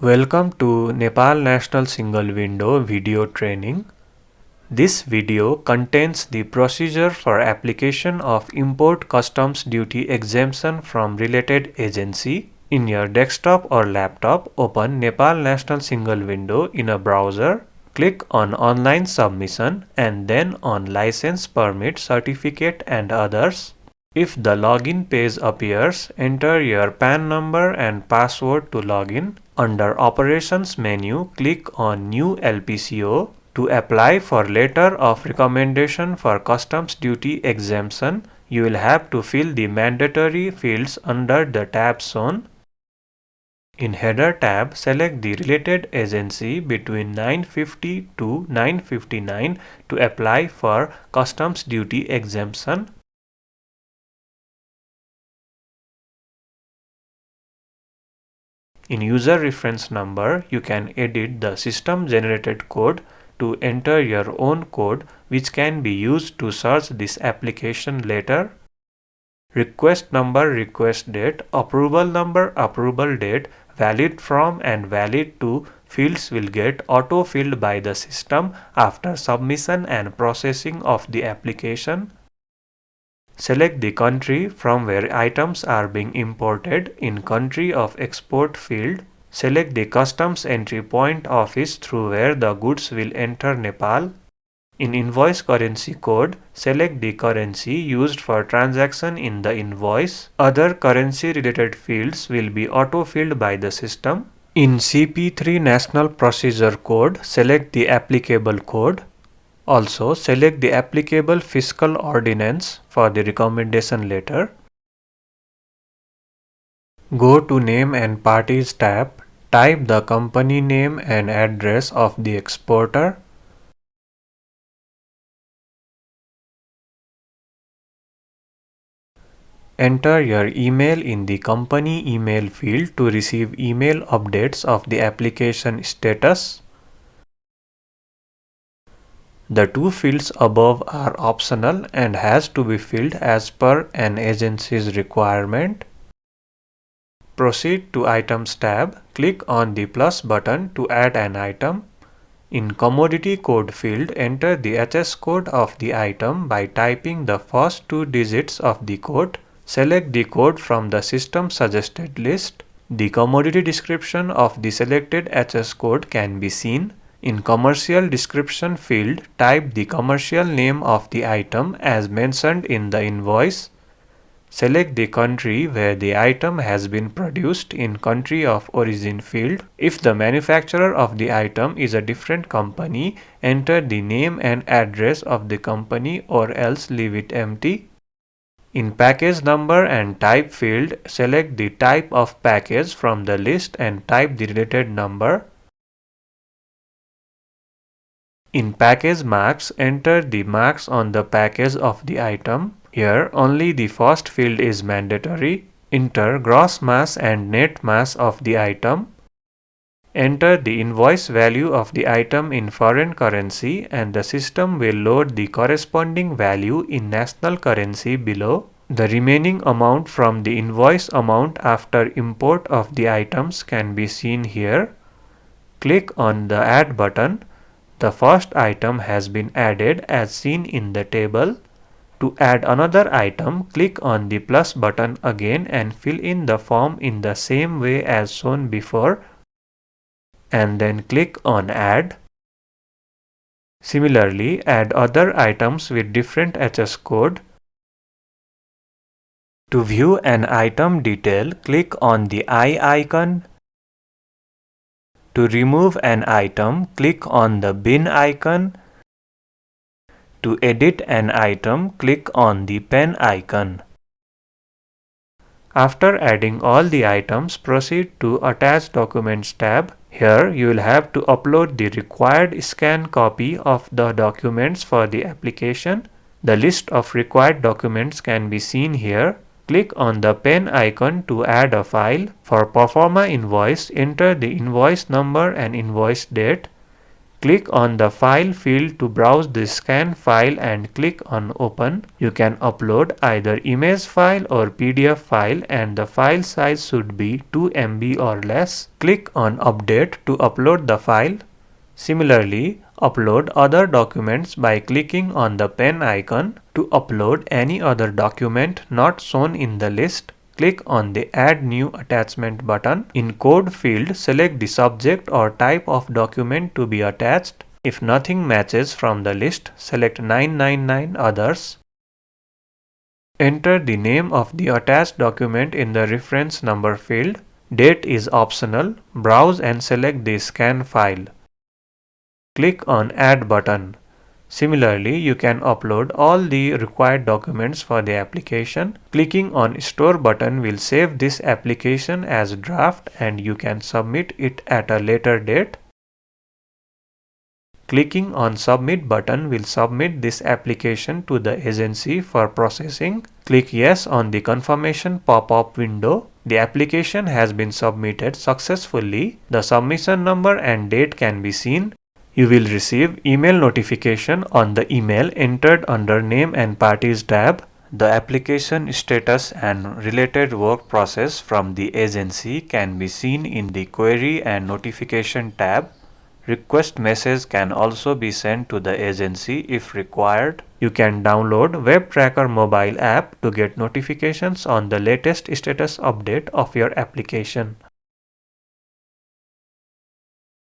Welcome to Nepal National Single Window video training. This video contains the procedure for application of import customs duty exemption from related agency. In your desktop or laptop, open Nepal National Single Window in a browser. Click on Online Submission and then on License Permit Certificate and Others. If the login page appears, enter your PAN number and password to login. Under Operations menu, click on New LPCO. To apply for Letter of Recommendation for Customs Duty Exemption, you will have to fill the mandatory fields under the tab shown. In Header tab, select the related agency between 950 to 959 to apply for Customs Duty Exemption. In user reference number, you can edit the system generated code to enter your own code, which can be used to search this application later. Request number, request date, approval number, approval date, valid from and valid to fields will get auto-filled by the system after submission and processing of the application. Select the country from where items are being imported in Country of Export field. Select the Customs Entry Point office through where the goods will enter Nepal. In Invoice Currency Code, select the currency used for transaction in the invoice. Other currency-related fields will be auto-filled by the system. In CP3 National Procedure Code, select the applicable code. Also, select the applicable fiscal ordinance for the recommendation letter. Go to Name and Parties tab. Type the company name and address of the exporter. Enter your email in the company email field to receive email updates of the application status. The two fields above are optional and has to be filled as per an agency's requirement. Proceed to Items tab. Click on the plus button to add an item. In Commodity Code field, enter the HS code of the item by typing the first two digits of the code. Select the code from the system suggested list. The commodity description of the selected HS code can be seen. In Commercial Description field, type the commercial name of the item as mentioned in the invoice. Select the country where the item has been produced in Country of Origin field. If the manufacturer of the item is a different company, enter the name and address of the company or else leave it empty. In Package Number and Type field, select the type of package from the list and type the related number. In Package Marks, enter the marks on the package of the item. Here, only the first field is mandatory. Enter gross mass and net mass of the item. Enter the invoice value of the item in foreign currency and the system will load the corresponding value in national currency below. The remaining amount from the invoice amount after import of the items can be seen here. Click on the Add button. The first item has been added as seen in the table. To add another item, click on the plus button again and fill in the form in the same way as shown before, and then click on Add. Similarly, add other items with different HS code. To view an item detail, click on the eye icon. To remove an item, click on the bin icon. To edit an item, click on the pen icon. After adding all the items, proceed to Attach Documents tab. Here, you will have to upload the required scan copy of the documents for the application. The list of required documents can be seen here. Click on the pen icon to add a file. For Proforma Invoice, enter the invoice number and invoice date. Click on the File field to browse the scan file and click on Open. You can upload either image file or PDF file and the file size should be 2 MB or less. Click on Update to upload the file. Similarly, upload other documents by clicking on the pen icon. To upload any other document not shown in the list, click on the Add New Attachment button. In Code field, select the subject or type of document to be attached. If nothing matches from the list, select 999 Others. Enter the name of the attached document in the reference number field. Date is optional. Browse and select the scan file. Click on Add button. Similarly, you can upload all the required documents for the application. Clicking on Store button will save this application as draft and you can submit it at a later date. Clicking on Submit button will submit this application to the agency for processing. Click Yes on the confirmation pop-up window. The application has been submitted successfully. The submission number and date can be seen. You will receive email notification on the email entered under Name and Parties tab. The application status and related work process from the agency can be seen in the Query and Notification tab. Request message can also be sent to the agency if required. You can download WebTracker mobile app to get notifications on the latest status update of your application.